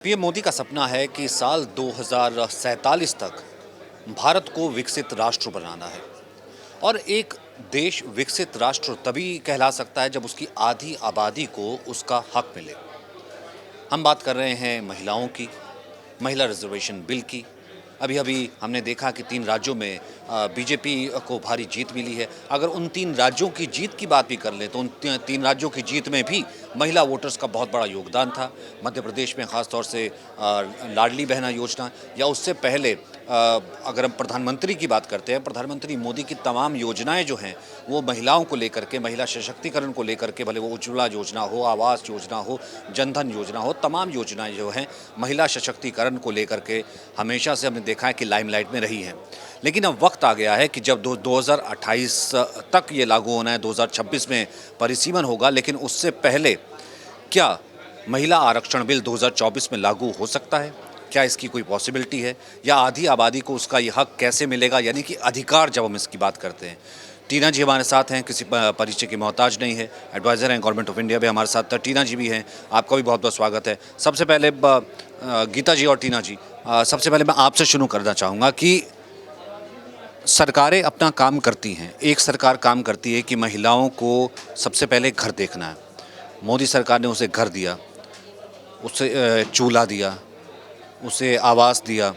PM Modi का सपना है कि साल 2047 तक भारत को विकसित राष्ट्र बनाना है। और एक देश विकसित राष्ट्र तभी कहला सकता है जब उसकी आधी आबादी को उसका हक मिले। हम बात कर रहे हैं महिलाओं की, महिला रिजर्वेशन बिल की। अभी अभी हमने देखा कि 3 राज्यों में बीजेपी को भारी जीत मिली है। अगर उन 3 राज्यों की जीत की बात भी कर लें तो उन 3 राज्यों की जीत में भी महिला वोटर्स का बहुत बड़ा योगदान था। मध्य प्रदेश में ख़ास तौर से लाडली बहना योजना, या उससे पहले अगर हम प्रधानमंत्री की बात करते हैं, प्रधानमंत्री मोदी की तमाम योजनाएं जो हैं वो महिलाओं को लेकर के, महिला सशक्तिकरण को लेकर के, भले वो उज्ज्वला योजना हो, आवास योजना हो, जनधन योजना हो, तमाम योजनाएं जो हैं महिला सशक्तिकरण को लेकर के हमेशा से हमने देखा है कि लाइमलाइट में रही हैं। लेकिन अब वक्त आ गया है कि जब 2028 तक ये लागू होना है, 2026 में परिसीमन होगा, लेकिन उससे पहले क्या महिला आरक्षण बिल 2024 में लागू हो सकता है? क्या इसकी कोई पॉसिबिलिटी है? या आधी आबादी को उसका ये हक कैसे मिलेगा, यानी कि अधिकार जब हम इसकी बात करते हैं। टीना जी हमारे साथ हैं, किसी परिचय की मोहताज नहीं है, एडवाइज़र हैं गवर्नमेंट ऑफ इंडिया भी हमारे साथ। टीना जी भी हैं, आपका भी बहुत बहुत स्वागत है। सबसे पहले गीता जी और टीना जी, सबसे पहले मैं आपसे शुरू करना चाहूँगा कि सरकारें अपना काम करती हैं। एक सरकार काम करती है कि महिलाओं को सबसे पहले घर देखना है। मोदी सरकार ने उसे घर दिया, उसे चूल्हा दिया, उसे आवास दिया,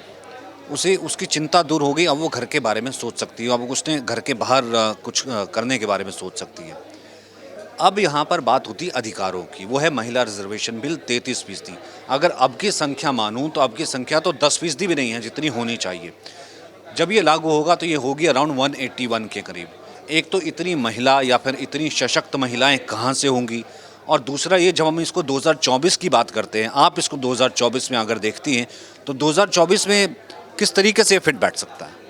उसे उसकी चिंता दूर हो गई। अब वो घर के बारे में सोच सकती है, अब उसने घर के बाहर कुछ करने के बारे में सोच सकती है। अब यहाँ पर बात होती है अधिकारों की, वो है महिला रिजर्वेशन बिल 33%। अगर अब की संख्या मानूँ तो अब की संख्या तो 10% भी नहीं है जितनी होनी चाहिए। जब ये लागू होगा तो ये होगी अराउंड 181 के करीब। एक तो इतनी महिला या फिर इतनी सशक्त महिलाएं कहाँ से होंगी, और दूसरा ये, जब हम इसको 2024 की बात करते हैं, आप इसको 2024 में अगर देखती हैं तो 2024 में किस तरीके से फिट बैठ सकता है?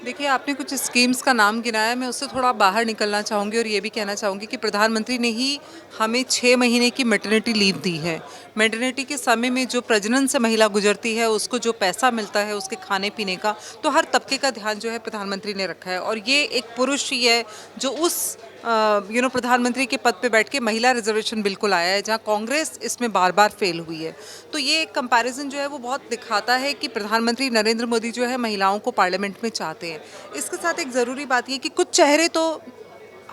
देखिए, आपने कुछ स्कीम्स का नाम गिनाया, मैं उससे थोड़ा बाहर निकलना चाहूँगी और ये भी कहना चाहूँगी कि प्रधानमंत्री ने ही हमें 6 महीने की मैटरनिटी लीव दी है। मैटरनिटी के समय में जो प्रजनन से महिला गुजरती है, उसको जो पैसा मिलता है उसके खाने-पीने का, तो हर तबके का ध्यान जो है प्रधानमंत्री ने रखा है। और ये एक पुरुष ही है जो उस प्रधानमंत्री के पद पे बैठ के महिला रिजर्वेशन बिल को लाया है, जहाँ कांग्रेस इसमें बार-बार फेल हुई है। तो ये एक कंपैरिजन जो है वो बहुत दिखाता है कि प्रधानमंत्री नरेंद्र मोदी जो है महिलाओं को पार्लियामेंट में चाहते हैं। इसके साथ एक ज़रूरी बात ये कि कुछ चेहरे तो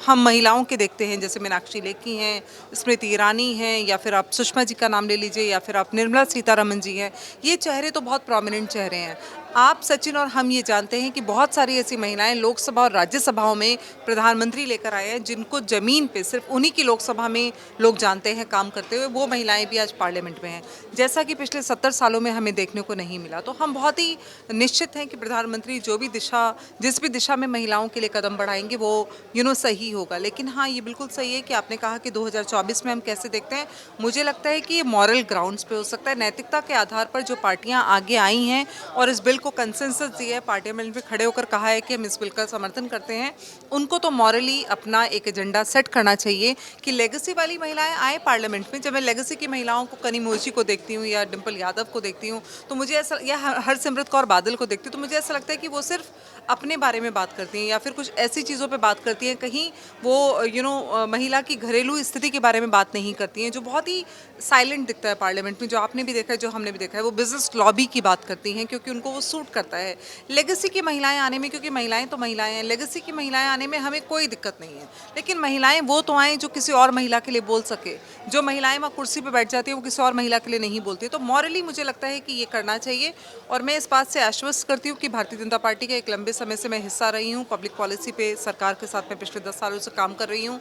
हम महिलाओं के देखते हैं, जैसे मीनाक्षी लेखी हैं, स्मृति ईरानी हैं, या फिर आप सुषमा जी का नाम ले लीजिए, या फिर आप निर्मला सीतारमण जी हैं। ये चेहरे तो बहुत प्रोमिनेंट चेहरे हैं। आप, सचिन और हम ये जानते हैं कि बहुत सारी ऐसी महिलाएं लोकसभा और राज्यसभाओं में प्रधानमंत्री लेकर आए हैं, जिनको ज़मीन पे सिर्फ उन्हीं की लोकसभा में लोग जानते हैं काम करते हुए। वो महिलाएं भी आज पार्लियामेंट में हैं, जैसा कि पिछले 70 सालों में हमें देखने को नहीं मिला। तो हम बहुत ही निश्चित हैं कि प्रधानमंत्री जिस भी दिशा में महिलाओं के लिए कदम बढ़ाएंगे वो सही होगा। लेकिन हाँ, ये बिल्कुल सही है कि आपने कहा कि 2024 में हम कैसे देखते हैं। मुझे लगता है कि ये मॉरल ग्राउंड्स पे हो सकता है, नैतिकता के आधार पर जो पार्टियां आगे आई हैं और इस बिल को कंसेंसस दिया है, पार्लियामेंट में खड़े होकर कहा है कि हम इस बिल का समर्थन करते हैं, उनको तो मॉरली अपना एक एजेंडा सेट करना चाहिए कि लेगेसी वाली महिलाएं आए पार्लियामेंट में। जब मैं लेगेसी की महिलाओं को, कनिमोझी को देखती हूँ या डिम्पल यादव को देखती हूँ, तो मुझे ऐसा, या हरसिमरत कौर बादल को देखती हूँ, तो मुझे ऐसा लगता है कि वो सिर्फ अपने बारे में बात करती हैं या फिर कुछ ऐसी चीज़ों पे बात करती हैं, कहीं वो महिला की घरेलू स्थिति के बारे में बात नहीं करती हैं, जो बहुत ही साइलेंट दिखता है पार्लियामेंट में। जो आपने भी देखा है, जो हमने भी देखा है, वो बिजनेस लॉबी की बात करती हैं क्योंकि उनको वो सूट करता है। लेगेसी की महिलाएं आने में, क्योंकि महिलाएं तो महिलाएं हैं, लेगेसी की महिलाएं आने में हमें कोई दिक्कत नहीं है, लेकिन महिलाएं वो तो आएँ जो किसी और महिला के लिए बोल सके। जो महिलाएं वहाँ कुर्सी पर बैठ जाती है वो किसी और महिला के लिए नहीं बोलती। तो मॉरली मुझे लगता है कि ये करना चाहिए। और मैं इस बात से आश्वस्त करती हूँ कि भारतीय जनता पार्टी का एक लंबे समय से मैं हिस्सा रही हूँ। पब्लिक पॉलिसी पे सरकार के साथ मैं पिछले 10 सालों से काम कर रही हूँ,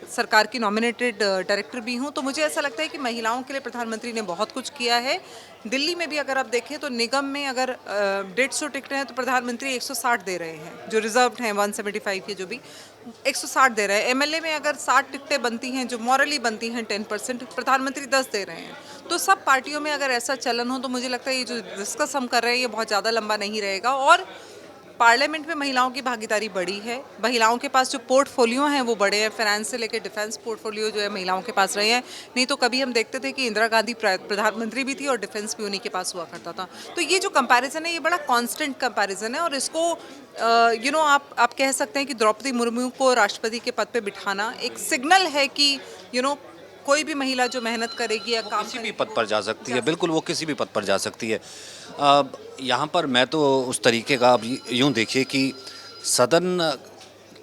सरकार की नॉमिनेटेड डायरेक्टर भी हूँ। तो मुझे ऐसा लगता है कि महिलाओं के लिए प्रधानमंत्री ने बहुत कुछ किया है। दिल्ली में भी अगर आप देखें तो निगम में अगर 150 टिकटें हैं तो प्रधानमंत्री 160 दे रहे हैं, जो रिजर्व्ड हैं 175 के, जो भी 160 दे रहे हैं। एमएलए में अगर 60 टिकटें बनती हैं, जो मॉरली बनती हैं 10%, प्रधानमंत्री 10 दे रहे हैं। तो सब पार्टियों में अगर ऐसा चलन हो तो मुझे लगता है ये जो डिस्कस हम कर रहे हैं ये बहुत ज़्यादा लंबा नहीं रहेगा। और पार्लियामेंट में महिलाओं की भागीदारी बड़ी है, महिलाओं के पास जो पोर्टफोलियो हैं वो बड़े हैं, फाइनेंस से लेकर डिफेंस पोर्टफोलियो जो है महिलाओं के पास रहे हैं। नहीं तो कभी हम देखते थे कि इंदिरा गांधी प्रधानमंत्री भी थी और डिफेंस भी उन्हीं के पास हुआ करता था। तो ये जो कंपैरिजन है ये बड़ा कांस्टेंट कंपैरिजन है, और इसको आप कह सकते हैं कि द्रौपदी मुर्मू को राष्ट्रपति के पद पे बिठाना एक सिग्नल है कि कोई भी महिला जो मेहनत करेगी या काम किसी भी करेगी पद पर जा सकती है, बिल्कुल वो किसी भी पद पर जा सकती है। यहाँ पर मैं तो उस तरीके का, अब यूँ देखिए कि सदन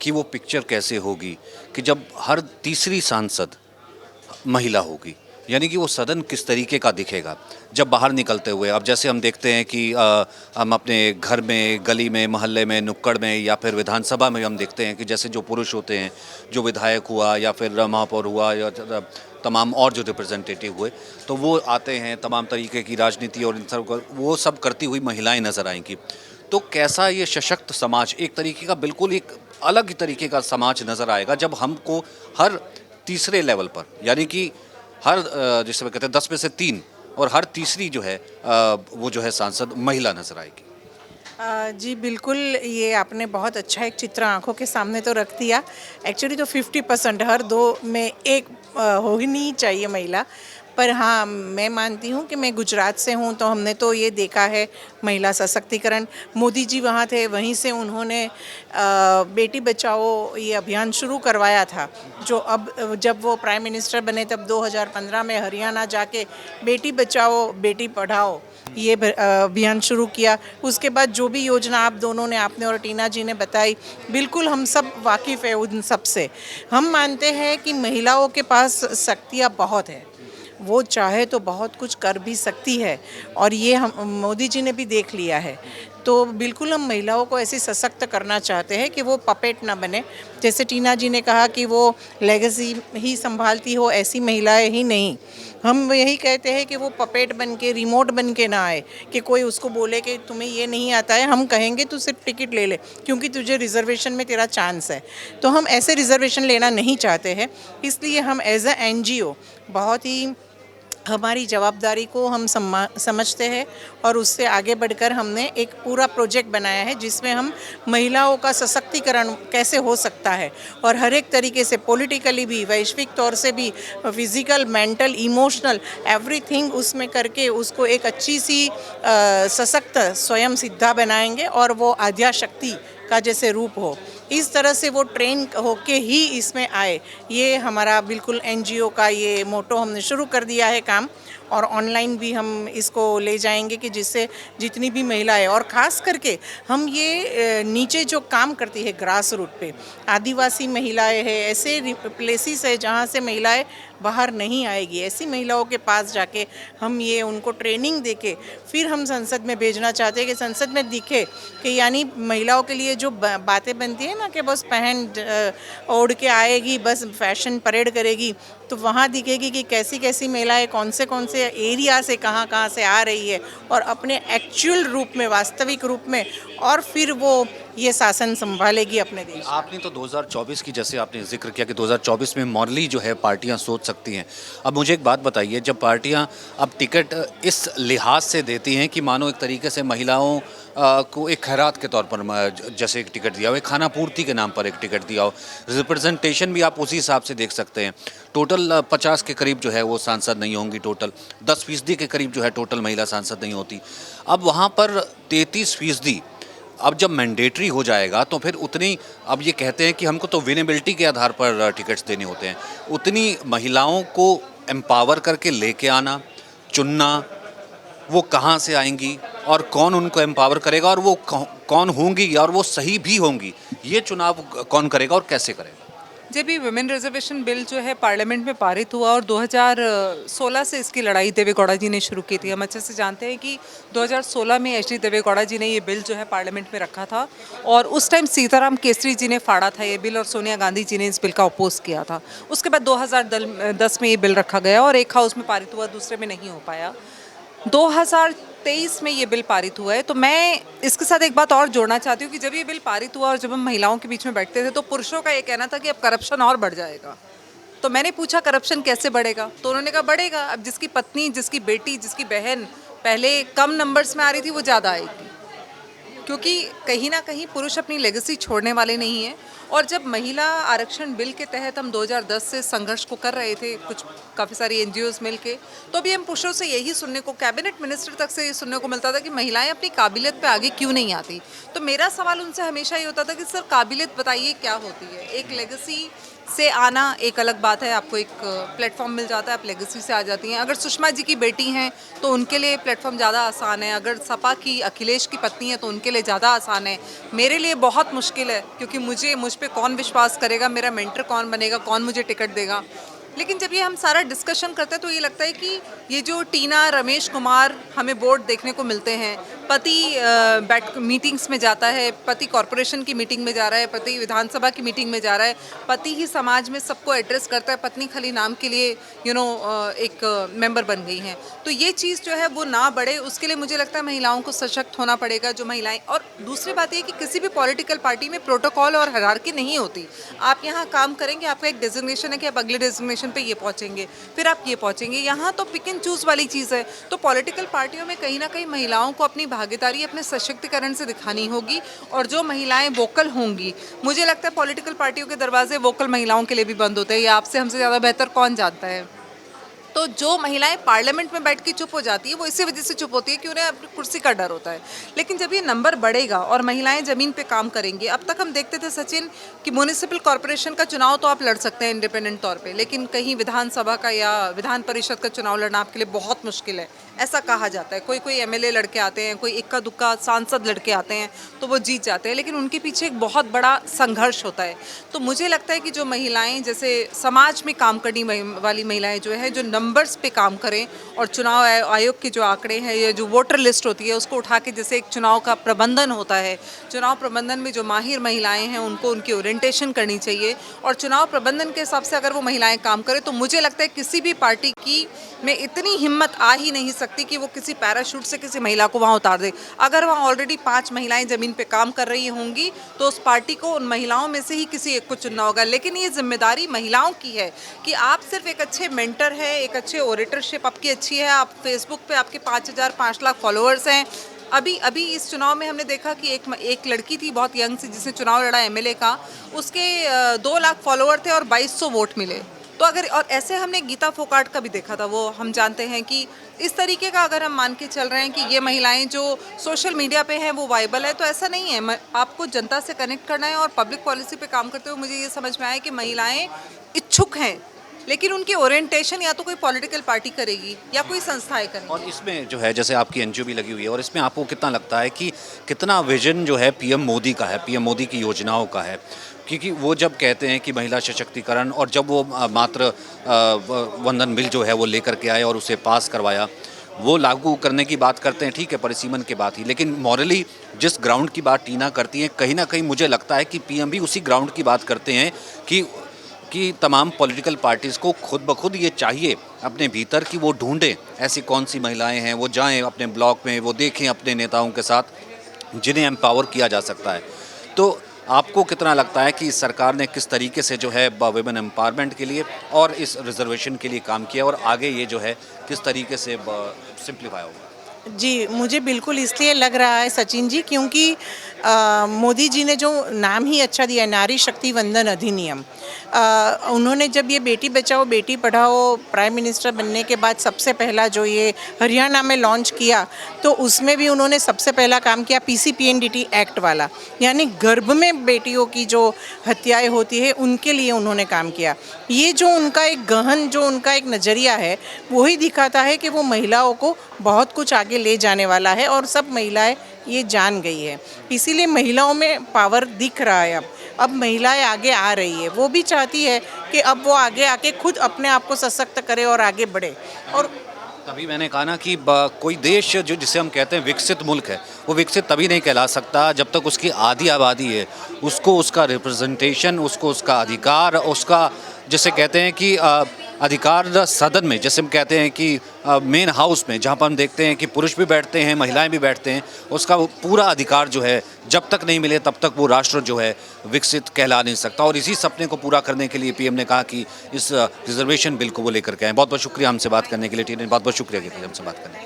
की वो पिक्चर कैसे होगी कि जब हर तीसरी सांसद महिला होगी, यानी कि वो सदन किस तरीके का दिखेगा जब बाहर निकलते हुए। अब जैसे हम देखते हैं कि हम अपने घर में, गली में, मोहल्ले में, नुक्कड़ में या फिर विधानसभा में हम देखते हैं कि जैसे जो पुरुष होते हैं, जो विधायक हुआ या फिर महापौर हुआ या तमाम और जो रिप्रेजेंटेटिव हुए, तो वो आते हैं, तमाम तरीके की राजनीति और इन सब वो सब करती हुई महिलाएं नजर आएंगी। तो कैसा ये सशक्त समाज, एक तरीके का बिल्कुल एक अलग ही तरीके का समाज नज़र आएगा जब हमको हर तीसरे लेवल पर, यानी कि हर जिसे वे कहते हैं 10 में से 3 और हर तीसरी जो है वो जो है सांसद महिला नज़र आएगी। जी बिल्कुल, ये आपने बहुत अच्छा एक चित्र आंखों के सामने तो रख दिया। एक्चुअली तो 50% हर 2 में 1 होनी चाहिए महिला। पर हाँ, मैं मानती हूँ कि मैं गुजरात से हूँ, तो हमने तो ये देखा है महिला सशक्तिकरण। मोदी जी वहाँ थे, वहीं से उन्होंने बेटी बचाओ ये अभियान शुरू करवाया था, जो अब जब वो प्राइम मिनिस्टर बने तब 2015 में हरियाणा जाके बेटी बचाओ बेटी पढ़ाओ ये अभियान शुरू किया। उसके बाद जो भी योजना आप दोनों ने, आपने और टीना जी ने बताई, बिल्कुल हम सब वाकिफ़ है उन सब से। हम मानते हैं कि महिलाओं के पास शक्तियाँ बहुत है, वो चाहे तो बहुत कुछ कर भी सकती है, और ये हम मोदी जी ने भी देख लिया है। तो बिल्कुल हम महिलाओं को ऐसे सशक्त करना चाहते हैं कि वो पपेट ना बने। जैसे टीना जी ने कहा कि वो लेगेसी ही संभालती हो, ऐसी महिलाएं ही नहीं। हम यही कहते हैं कि वो पपेट बन के, रिमोट बन के ना आए कि कोई उसको बोले कि तुम्हें ये नहीं आता है। हम कहेंगे तू सिर्फ टिकट ले ले क्योंकि तुझे रिजर्वेशन में तेरा चांस है। तो हम ऐसे रिजर्वेशन लेना नहीं चाहते हैं, इसलिए हम एज अ NGO बहुत ही हमारी जवाबदारी को हम समझते हैं, और उससे आगे बढ़कर हमने एक पूरा प्रोजेक्ट बनाया है जिसमें हम महिलाओं का सशक्तिकरण कैसे हो सकता है, और हर एक तरीके से पॉलिटिकली भी, वैश्विक तौर से भी, फिजिकल, मेंटल, इमोशनल, एवरीथिंग उसमें करके उसको एक अच्छी सी सशक्त स्वयं सिद्धा बनाएंगे, और वो आद्या शक्ति का जैसे रूप हो, इस तरह से वो ट्रेन होके ही इसमें आए। ये हमारा बिल्कुल NGO का ये मोटो हमने शुरू कर दिया है काम, और ऑनलाइन भी हम इसको ले जाएंगे कि जिससे जितनी भी महिलाएं, और ख़ास करके हम ये नीचे जो काम करती है ग्रास रूट पे, आदिवासी महिलाएं हैं, ऐसे प्लेसेस है जहाँ से महिलाएं बाहर नहीं आएगी, ऐसी महिलाओं के पास जाके हम ये उनको ट्रेनिंग देके फिर हम संसद में भेजना चाहते हैं कि संसद में दिखे कि यानी महिलाओं के लिए जो बातें बनती है ना कि बस पहन ओढ़ के आएगी, बस फैशन परेड करेगी, तो वहाँ दिखेगी कि कैसी कैसी महिलाएं कौन से एरिया से कहाँ से आ रही है, और अपने एक्चुअल रूप में, वास्तविक रूप में, और फिर वो ये शासन संभालेगी अपने देश। आपने तो 2024 की, जैसे आपने जिक्र किया कि 2024 में मॉडली जो है पार्टियां सोच सकती हैं। अब मुझे एक बात बताइए, जब पार्टियां अब टिकट इस लिहाज से देती हैं कि मानो एक तरीके से महिलाओं को एक खैरात के तौर पर जैसे एक टिकट दिया हो, एक खाना पूर्ति के नाम पर एक टिकट दिया हो, रिप्रेजेंटेशन भी आप उसी हिसाब से देख सकते हैं। टोटल 50 के करीब जो है वो सांसद नहीं होंगी, टोटल 10% के करीब जो है टोटल महिला सांसद नहीं होती। अब वहाँ पर 33%, अब जब मैंडेटरी हो जाएगा तो फिर उतनी, अब ये कहते हैं कि हमको तो विनेबिलिटी के आधार पर टिकट्स देने होते हैं, उतनी महिलाओं को एम्पावर करके लेके आना, चुनना, वो कहाँ से आएंगी और कौन उनको एम्पावर करेगा, और वो कौन होंगी और वो सही भी होंगी, ये चुनाव कौन करेगा और कैसे करेगा? जब ये वुमेन रिजर्वेशन बिल जो है पार्लियामेंट में पारित हुआ, और 2016 से इसकी लड़ाई देवे गौड़ा जी ने शुरू की थी। हम अच्छे से जानते हैं कि 2016 में HD देवे गौड़ा जी ने ये बिल जो है पार्लियामेंट में रखा था, और उस टाइम सीताराम केसरी जी ने फाड़ा था ये बिल, और सोनिया गांधी जी ने इस बिल का अपोज किया था। उसके बाद 2010 में ये बिल रखा गया, और एक हाउस में पारित हुआ, दूसरे में नहीं हो पाया। 2023 में ये बिल पारित हुआ है। तो मैं इसके साथ एक बात और जोड़ना चाहती हूँ कि जब ये बिल पारित हुआ और जब हम महिलाओं के बीच में बैठते थे तो पुरुषों का ये कहना था कि अब करप्शन और बढ़ जाएगा। तो मैंने पूछा करप्शन कैसे बढ़ेगा, तो उन्होंने कहा बढ़ेगा, अब जिसकी पत्नी, जिसकी बेटी, जिसकी बहन पहले कम नंबर्स में आ रही थी वो ज़्यादा आएगी, क्योंकि कहीं ना कहीं पुरुष अपनी लेगेसी छोड़ने वाले नहीं हैं। और जब महिला आरक्षण बिल के तहत हम 2010 से संघर्ष को कर रहे थे, कुछ काफ़ी सारी NGOs मिल के, तो अभी हम पुरुषों से यही सुनने को, कैबिनेट मिनिस्टर तक से ये सुनने को मिलता था कि महिलाएं अपनी काबिलियत पे आगे क्यों नहीं आती। तो मेरा सवाल उनसे हमेशा ये होता था कि सर काबिलियत बताइए क्या होती है। एक लेगेसी से आना एक अलग बात है, आपको एक प्लेटफॉर्म मिल जाता है, आप लेगेसी से आ जाती हैं। अगर सुषमा जी की बेटी हैं तो उनके लिए प्लेटफॉर्म ज़्यादा आसान है, अगर सपा की अखिलेश की पत्नी है तो उनके लिए ज़्यादा आसान है। मेरे लिए बहुत मुश्किल है, क्योंकि मुझ पे कौन विश्वास करेगा, मेरा मेंटर कौन बनेगा, कौन मुझे टिकट देगा। लेकिन जब ये हम सारा डिस्कशन करते हैं तो ये लगता है कि ये जो टीना, रमेश कुमार हमें बोर्ड देखने को मिलते हैं, पति बैठ मीटिंग्स में जाता है, पति कॉरपोरेशन की मीटिंग में जा रहा है, पति विधानसभा की मीटिंग में जा रहा है, पति ही समाज में सबको एड्रेस करता है, पत्नी खाली नाम के लिए एक मेंबर बन गई हैं। तो ये चीज़ जो है वो ना बढ़े, उसके लिए मुझे लगता है महिलाओं को सशक्त होना पड़ेगा। जो महिलाएं, और दूसरी बात ये कि किसी भी पॉलिटिकल पार्टी में प्रोटोकॉल और हायरार्की नहीं होती। आप यहाँ काम करेंगे, आपका एक डेजिग्नेशन है कि आप अगले डेजिग्नेशन पे ये पहुँचेंगे, फिर आप ये पहुँचेंगे। यहाँ तो पिक एंड चूज़ वाली चीज़ है। तो पॉलिटिकल पार्टियों में कहीं ना कहीं महिलाओं को अपनी भागीदारी अपने सशक्तिकरण से दिखानी होगी, और जो महिलाएं वोकल होंगी, मुझे लगता है पॉलिटिकल पार्टियों के दरवाजे वोकल महिलाओं के लिए भी बंद होते हैं। ये आपसे हमसे ज़्यादा बेहतर कौन जानता है। तो जो महिलाएं पार्लियामेंट में बैठ के चुप हो जाती है, वो इसी वजह से चुप होती है कि उन्हें अपनी कुर्सी का डर होता है। लेकिन जब ये नंबर बढ़ेगा और महिलाएं ज़मीन पे काम करेंगी, अब तक हम देखते थे सचिन कि म्यूनिसिपल कॉरपोरेशन का चुनाव तो आप लड़ सकते हैं इंडिपेंडेंट तौर पे, लेकिन कहीं विधानसभा का या विधान परिषद का चुनाव लड़ना आपके लिए बहुत मुश्किल है, ऐसा कहा जाता है। कोई एमएलए लड़के आते हैं, कोई इक्का दुक्का सांसद लड़के आते हैं तो वो जीत जाते हैं, लेकिन उनके पीछे एक बहुत बड़ा संघर्ष होता है। तो मुझे लगता है कि जो महिलाएं, जैसे समाज में काम करने वाली महिलाएं जो है, जो नंबर्स पे काम करें, और चुनाव आयोग के जो आंकड़े हैं, या जो वोटर लिस्ट होती है उसको उठा के, जैसे एक चुनाव का प्रबंधन होता है, चुनाव प्रबंधन में जो माहिर महिलाएं हैं उनको उनकी ओरिएंटेशन करनी चाहिए, और चुनाव प्रबंधन के हिसाब से अगर वो महिलाएं काम करें तो मुझे लगता है किसी भी पार्टी की में इतनी हिम्मत आ ही नहीं सकती कि वो किसी पैराशूट से किसी महिला को वहाँ उतार दे। अगर वहाँ ऑलरेडी 5 महिलाएं ज़मीन पे काम कर रही होंगी तो उस पार्टी को उन महिलाओं में से ही किसी एक को चुनना होगा। लेकिन ये जिम्मेदारी महिलाओं की है कि आप सिर्फ एक अच्छे मेंटर हैं, एक अच्छे ओरेटरशिप आपकी अच्छी है, आप फेसबुक पे आपके 5,000 5 लाख फॉलोअर्स हैं। अभी इस चुनाव में हमने देखा कि एक लड़की थी बहुत यंग सी, जिसने चुनाव लड़ा एमएलए का, उसके 2 लाख फॉलोअर थे और 2200 वोट मिले। तो अगर, और ऐसे हमने गीता फोगाट का भी देखा था, वो हम जानते हैं कि इस तरीके का अगर हम मान के चल रहे हैं कि ये महिलाएं जो सोशल मीडिया पे हैं वो वाइबल है, तो ऐसा नहीं है। आपको जनता से कनेक्ट करना है, और पब्लिक पॉलिसी पे काम करते हुए मुझे ये समझ में आया कि महिलाएं इच्छुक हैं, लेकिन उनकी ओरिएंटेशन या तो कोई पॉलिटिकल पार्टी करेगी या कोई संस्थाएं करेंगी। और इसमें जो है, जैसे आपकी एनजीओ भी लगी हुई है, और इसमें आपको कितना लगता है कि कितना विजन जो है पीएम मोदी का है, पीएम मोदी की योजनाओं का है? क्योंकि वो जब कहते हैं कि महिला सशक्तिकरण, और जब वो मात्र वंदन बिल जो है वो लेकर के आए और उसे पास करवाया, वो लागू करने की बात करते हैं, ठीक है, परिसीमन की बात ही, लेकिन मॉरली जिस ग्राउंड की बात टीना करती है, कहीं ना कहीं मुझे लगता है कि पीएम भी उसी ग्राउंड की बात करते हैं कि तमाम पॉलिटिकल पार्टीज़ को खुद ब खुद ये चाहिए अपने भीतर कि वो ढूंढें ऐसी कौन सी महिलाएं हैं, वो जाएं अपने ब्लॉक में, वो देखें अपने नेताओं के साथ जिन्हें एम्पावर किया जा सकता है। तो आपको कितना लगता है कि सरकार ने किस तरीके से जो है वुमेन एम्पावरमेंट के लिए और इस रिजर्वेशन के लिए काम किया, और आगे ये जो है किस तरीके से सिंप्लीफाई होगा? जी, मुझे बिल्कुल इसलिए लग रहा है सचिन जी, क्योंकि मोदी जी ने जो नाम ही अच्छा दिया है, नारी शक्ति वंदन अधिनियम। उन्होंने जब ये बेटी बचाओ बेटी पढ़ाओ प्राइम मिनिस्टर बनने के बाद सबसे पहला जो ये हरियाणा में लॉन्च किया, तो उसमें भी उन्होंने सबसे पहला काम किया PCPNDT एक्ट वाला, यानी गर्भ में बेटियों की जो हत्याएं होती है उनके लिए उन्होंने काम किया। ये जो उनका एक गहन, जो उनका एक नज़रिया है, वही दिखाता है कि वो महिलाओं को बहुत कुछ आगे ले जाने वाला है, और सब महिलाएं ये जान गई है। इसीलिए महिलाओं में पावर दिख रहा है। अब महिलाएं आगे आ रही है, वो भी चाहती है कि अब वो आगे आके खुद अपने आप को सशक्त करे और आगे बढ़े। और तभी मैंने कहा ना कि कोई देश जो जिसे हम कहते हैं विकसित मुल्क है, वो विकसित तभी नहीं कहला सकता जब तक उसकी आधी आबादी है, उसको उसका रिप्रेजेंटेशन, उसको उसका अधिकार, उसका जिसे कहते हैं कि अधिकार सदन में, जैसे हम कहते हैं कि मेन हाउस में, जहाँ पर हम देखते हैं कि पुरुष भी बैठते हैं, महिलाएं भी बैठते हैं, उसका पूरा अधिकार जो है जब तक नहीं मिले तब तक वो राष्ट्र जो है विकसित कहला नहीं सकता। और इसी सपने को पूरा करने के लिए पीएम ने कहा कि इस रिजर्वेशन बिल को वो लेकर के आए। बहुत बहुत शुक्रिया हमसे बात करने के लिए, टीना, बहुत बहुत शुक्रिया हमसे बात करने के लिए।